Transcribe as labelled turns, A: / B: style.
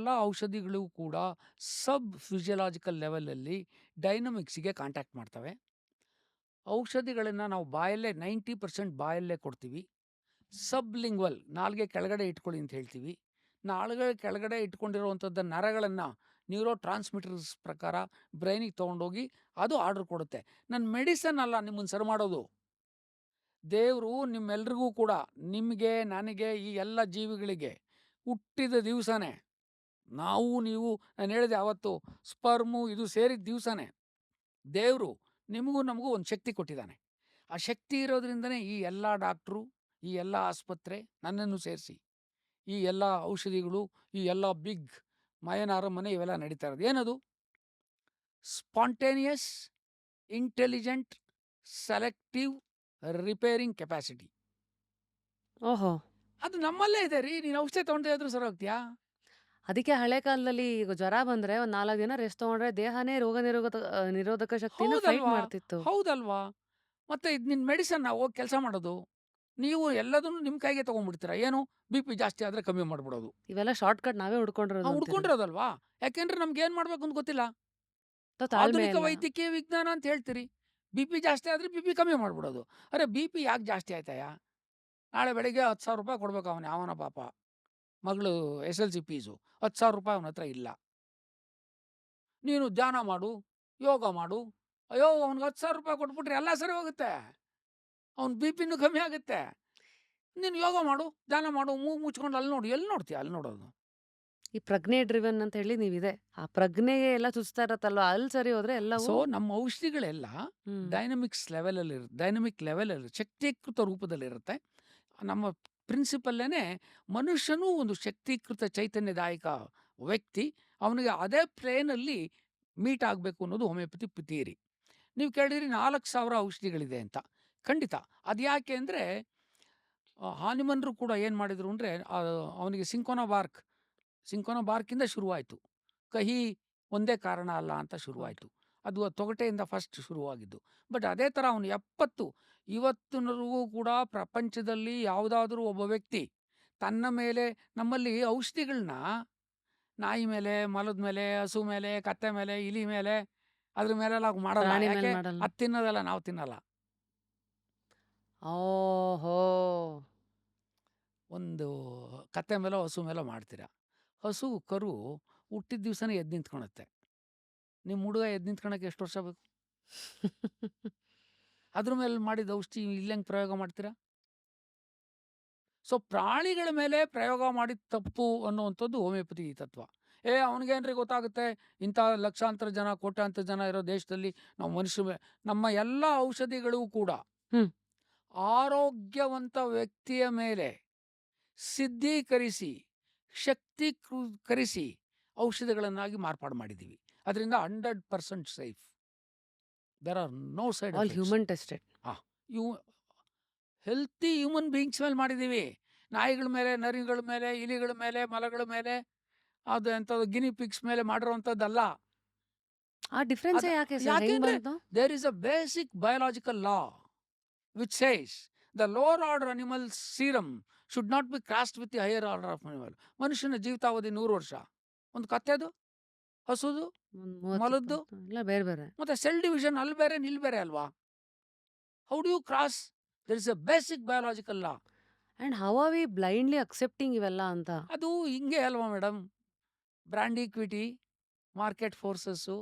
A: ಎಲ್ಲ ಔಷಧಿಗಳು ಕೂಡ ಸಬ್ ಫಿಸಿಯಲಾಜಿಕಲ್ ಲೆವೆಲಲ್ಲಿ ಡೈನಮಿಕ್ಸಿಗೆ ಕಾಂಟ್ಯಾಕ್ಟ್ ಮಾಡ್ತವೆ. ಔಷಧಿಗಳನ್ನು ನಾವು ಬಾಯಲ್ಲೇ 90% ಬಾಯಲ್ಲೇ ಕೊಡ್ತೀವಿ. ಸಬ್ಲಿಂಗ್ವಲ್ ನಾಲ್ಗೆ ಕೆಳಗಡೆ ಇಟ್ಕೊಳ್ಳಿ ಅಂತ ಹೇಳ್ತೀವಿ. ನಾಲ್ಗೆ ಕೆಳಗಡೆ ಇಟ್ಕೊಂಡಿರುವಂಥದ್ದು ನರಗಳನ್ನು ನ್ಯೂರೋ ಟ್ರಾನ್ಸ್ಮಿಟರ್ಸ್ ಪ್ರಕಾರ ಬ್ರೈನಿಗೆ ತೊಗೊಂಡೋಗಿ ಅದು ಆರ್ಡರ್ ಕೊಡುತ್ತೆ. ನನ್ನ ಮೆಡಿಸನ್ ಅಲ್ಲ ನಿಮ್ಮನ್ನು ಸರಿ ಮಾಡೋದು. ದೇವರು ನಿಮ್ಮೆಲ್ರಿಗೂ ಕೂಡ, ನಿಮಗೆ, ನನಗೆ, ಈ ಎಲ್ಲ ಜೀವಿಗಳಿಗೆ ಹುಟ್ಟಿದ ದಿವಸನೇ, ನಾವು ನೀವು ನಾನು ಹೇಳಿದೆ ಅವತ್ತು, ಸ್ಪರ್ಮು ಇದು ಸೇರಿದ ದಿವಸನೇ ದೇವರು ನಿಮಗೂ ನಮಗೂ ಒಂದು ಶಕ್ತಿ ಕೊಟ್ಟಿದ್ದಾನೆ. ಆ ಶಕ್ತಿ ಇರೋದ್ರಿಂದನೇ ಈ ಎಲ್ಲ ಡಾಕ್ಟ್ರು, ಈ ಎಲ್ಲ ಆಸ್ಪತ್ರೆ, ನನ್ನನ್ನು ಸೇರಿಸಿ ಈ ಎಲ್ಲ ಔಷಧಿಗಳು, ಈ ಎಲ್ಲ ಬಿಗ್ ಮಯನ ಅರಮನೆ ಇವೆಲ್ಲ ನಡೀತಾ ಇರೋದು. ಏನದು? Spontaneous intelligent selective repairing capacity.
B: ಓಹೋ.
A: ಅದು ನಮ್ಮಲ್ಲೇ ಇದೆ ರೀ. ನೀನು ಔಷಧಿ ತೊಗೊಂಡೇ ಇದ್ರೂ ಸರಿ ಹೋಗ್ತೀಯಾ?
B: ಅದಕ್ಕೆ ಹಳೆ ಕಾಲದಲ್ಲಿ ಈಗ ಜ್ವರ ಬಂದ್ರೆ ಒಂದ್ 4 ದಿನ ರೆಸ್ಟ್ ತಗೊಂಡ್ರೆ ದೇಹನೇ ರೋಗ ನಿರೋಧಕ ಶಕ್ತಿಯಿಂದ ಫೈಟ್
A: ಹೌದಲ್ವಾ?
B: ಮಾಡ್ತಿತ್ತು.
A: ಹೌದಲ್ವಾ? ಮತ್ತೆ ಇದು ನಿನ್ನ ಮೆಡಿಸನ್ ಹೋಗಿ ಕೆಲಸ ಮಾಡೋದು. ನೀವು ಎಲ್ಲದನ್ನು ನಿಮ್ಮ ಕೈಗೆ ತೊಗೊಂಡ್ಬಿಡ್ತೀರಾ. ಏನು? ಬಿ ಪಿ ಜಾಸ್ತಿ ಆದರೆ ಕಮ್ಮಿ ಮಾಡಿಬಿಡೋದು.
B: ಇವೆಲ್ಲ ಶಾರ್ಟ್ ಕಟ್ ನಾವೇ ಹುಡ್ಕೊಂಡಿರೋದು ಅಂತೀರಿ.
A: ಹುಡ್ಕೊಂಡಿರೋದಲ್ವಾ? ಯಾಕೆಂದ್ರೆ ನಮ್ಗೇನು ಮಾಡಬೇಕು ಅಂತ ಗೊತ್ತಿಲ್ಲ.
B: ತಾಳ್ಮೆ
A: ಆಧುನಿಕ
B: ಇಲ್ಲ.
A: ವೈದ್ಯಕೀಯ ವಿಜ್ಞಾನ ಅಂತ ಹೇಳ್ತೀರಿ. ಬಿ ಪಿ ಜಾಸ್ತಿ ಆದರೆ ಬಿ ಪಿ ಕಮ್ಮಿ ಮಾಡಿಬಿಡೋದು. ಅರೆ ಬಿ ಪಿ ಯಾಕೆ ಜಾಸ್ತಿ ಆಯ್ತಯ್ಯ? ನಾಳೆ ಬೆಳಿಗ್ಗೆ 10,000 ರೂಪಾಯಿ ಕೊಡ್ಬೇಕು ಅವನು, ಯಾವನ ಪಾಪ ಮಗಳು SLC ಫೀಸು 10,000 ರೂಪಾಯಿ ಅವನ ಹತ್ರ ಇಲ್ಲ. ನೀನು ಧ್ಯಾನ ಮಾಡು, ಯೋಗ ಮಾಡು. ಅಯ್ಯೋ, ಅವ್ನಿಗೆ 10,000 ರೂಪಾಯಿ ಕೊಟ್ಬಿಟ್ರೆ ಎಲ್ಲ ಸರಿ ಹೋಗುತ್ತೆ. ಅವ್ನ ಬಿ ಪಿನೂ ಕಮ್ಮಿ ಆಗುತ್ತೆ. ನೀನು ಯೋಗ ಮಾಡು, ಧ್ಯಾನ ಮಾಡು, ಮೂಗು ಮುಚ್ಕೊಂಡು ಅಲ್ಲಿ ನೋಡು. ಎಲ್ಲಿ ನೋಡ್ತೀಯ? ಅಲ್ಲಿ ನೋಡೋದು.
B: ಈ ಪ್ರಜ್ಞೆ ಡ್ರಿವನ್ ಅಂತ ಹೇಳಿ ನೀವಿದೆ. ಆ ಪ್ರಜ್ಞೆಗೆ ಎಲ್ಲ ಚುಚ್ತಾ ಇರತ್ತಲ್ವಾ, ಅಲ್ಲಿ ಸರಿ ಹೋದ್ರೆ ಎಲ್ಲವೂ.
A: ಸೊ ನಮ್ಮ ಔಷಧಿಗಳೆಲ್ಲ
B: ಹ್ಮ್.
A: ಡೈನಮಿಕ್ ಲೆವೆಲಲ್ಲಿ ಶಕ್ತೀಕೃತ ರೂಪದಲ್ಲಿರುತ್ತೆ. ನಮ್ಮ ಪ್ರಿನ್ಸಿಪಲ್ಲೇನೆ ಮನುಷ್ಯನೂ ಒಂದು ಶಕ್ತೀಕೃತ ಚೈತನ್ಯದಾಯಕ ವ್ಯಕ್ತಿ. ಅವನಿಗೆ ಅದೇ ಪ್ಲೇನಲ್ಲಿ ಮೀಟ್ ಆಗಬೇಕು ಅನ್ನೋದು ಹೋಮಿಯೋಪತಿ ಥಿಯರಿ. ನೀವು ಕೇಳಿದ್ರಿ 4,000 ಔಷಧಿಗಳಿದೆ ಅಂತ. ಖಂಡಿತ. ಅದು ಯಾಕೆ ಅಂದರೆ ಹಾನಿಮನ್ರು ಕೂಡ ಏನು ಮಾಡಿದರು ಅಂದರೆ, ಅವನಿಗೆ ಸಿಂಕೋನಾ ಬಾರ್ಕಿಂದ ಶುರುವಾಯಿತು. ಕಹಿ ಒಂದೇ ಕಾರಣ ಅಲ್ಲ ಅಂತ ಶುರುವಾಯಿತು. ಅದು ತೊಗಟೆಯಿಂದ ಫಸ್ಟ್ ಶುರುವಾಗಿದ್ದು. ಬಟ್ ಅದೇ ಥರ ಅವನು 70 ಇವತ್ತಿನವರೆಗೂ ಕೂಡ ಪ್ರಪಂಚದಲ್ಲಿ ಯಾವುದಾದ್ರೂ ಒಬ್ಬ ವ್ಯಕ್ತಿ ತನ್ನ ಮೇಲೆ, ನಮ್ಮಲ್ಲಿ ಔಷಧಿಗಳನ್ನ ನಾಯಿ ಮೇಲೆ, ಮಲದ ಮೇಲೆ, ಹಸು ಮೇಲೆ, ಕತ್ತೆ ಮೇಲೆ, ಇಲಿ ಮೇಲೆ, ಅದ್ರ ಮೇಲೆಲ್ಲ ಮಾಡಲ್ಲ.
B: ಪ್ರಾಣಿ ಮೇಲೆ
A: ಯಾಕೆ?
B: ಮಾಡಲ್ಲ.
A: ಅದು ತಿನ್ನೋದಲ್ಲ, ನಾವು ತಿನ್ನಲ್ಲ.
B: ಓಹೋ.
A: ಒಂದು ಕತ್ತೆ ಮೇಲೋ ಹಸು ಮೇಲೋ ಮಾಡ್ತೀರಾ. ಹಸು ಕರು ಹುಟ್ಟಿದ ದಿವಸನೇ ಎದ್ದು ನಿಂತ್ಕೊಳುತ್ತೆ. ನಿಮ್ಮ ಹುಡುಗ ಎದ್ದು ನಿಂತ್ಕೊಳಕ್ಕೆ ಎಷ್ಟು ವರ್ಷ ಬೇಕು? ಅದ್ರ ಮೇಲೆ ಮಾಡಿದ ಔಷಧಿ ಇಲ್ಲೆಂಗೆ ಪ್ರಯೋಗ ಮಾಡ್ತೀರಾ? ಸೊ ಪ್ರಾಣಿಗಳ ಮೇಲೆ ಪ್ರಯೋಗ ಮಾಡಿದ ತಪ್ಪು ಅನ್ನುವಂಥದ್ದು ಹೋಮಿಯೋಪತಿ ತತ್ವ. ಅವನಿಗೇನ್ರಿ ಗೊತ್ತಾಗುತ್ತೆ? ಇಂಥ ಲಕ್ಷಾಂತರ ಜನ, ಕೋಟ್ಯಾಂತರ ಜನ ಇರೋ ದೇಶದಲ್ಲಿ ನಾವು ನಮ್ಮ ಎಲ್ಲ ಔಷಧಿಗಳು ಕೂಡ
B: ಹ್ಮ್.
A: ಆರೋಗ್ಯವಂತ ವ್ಯಕ್ತಿಯ ಮೇಲೆ ಸಿದ್ಧೀಕರಿಸಿ, ಶಕ್ತೀಕರಿಸಿ ಔಷಧಿಗಳನ್ನಾಗಿ ಮಾರ್ಪಾಡು ಮಾಡಿದ್ದೀವಿ. ಅದರಿಂದ 100% safe. There are no side
B: all
A: effects.
B: Human tested.
A: ಇವು ಹೆಲ್ತಿ ಹ್ಯೂಮನ್ ಬೀಯಿಂಗ್ಸ್ ಮೇಲೆ ಮಾಡಿದ್ದೀವಿ. ನಾಯಿಗಳ ಮೇಲೆ, ನರಿಗಳ ಮೇಲೆ, ಇಲಿಗಳ ಮೇಲೆ, ಮಲಗಳ ಮೇಲೆ, ಅದು ಎಂಥದ್ದು ಗಿನಿ ಪಿಗ್ಸ್ ಮೇಲೆ ಮಾಡಿರೋವಂಥದ್ದಲ್ಲ.
B: ಆ ಡಿಫ್ರೆನ್ಸೇ ಯಾಕೆ ಸರ್? ಹೆಂಗ್
A: ಯಾಕೆಂದ್ರೆ
B: ಬಂತು?
A: There is a basic biological law which says the lower order animal serum should not be crossed with the higher order of animal. ಮನುಷ್ಯನ ಜೀವಿತಾವಧಿ 100 ವರ್ಷ. ಒಂದು ಕತ್ತೆದು, ಹಸುದು,
B: ಒಂದ್ 30,
A: ಮೊಲದ್ದು,
B: 20 ಎಲ್ಲ ಬೇರೆ ಬೇರೆ.
A: ಮತ್ತೆ ಸೆಲ್ ಡಿವಿಷನ್ ಅಲ್ಲಿ ಬೇರೆ ಇಲ್ಲಿ ಬೇರೆ ಅಲ್ವಾ? How do you cross? There is a basic biological law.
B: And how are we blindly accepting ಇವೆಲ್ಲ ಅಂತ?
A: ಅದು ಹಿಂಗೆ ಅಲ್ವಾ madam? Brand equity, market forces,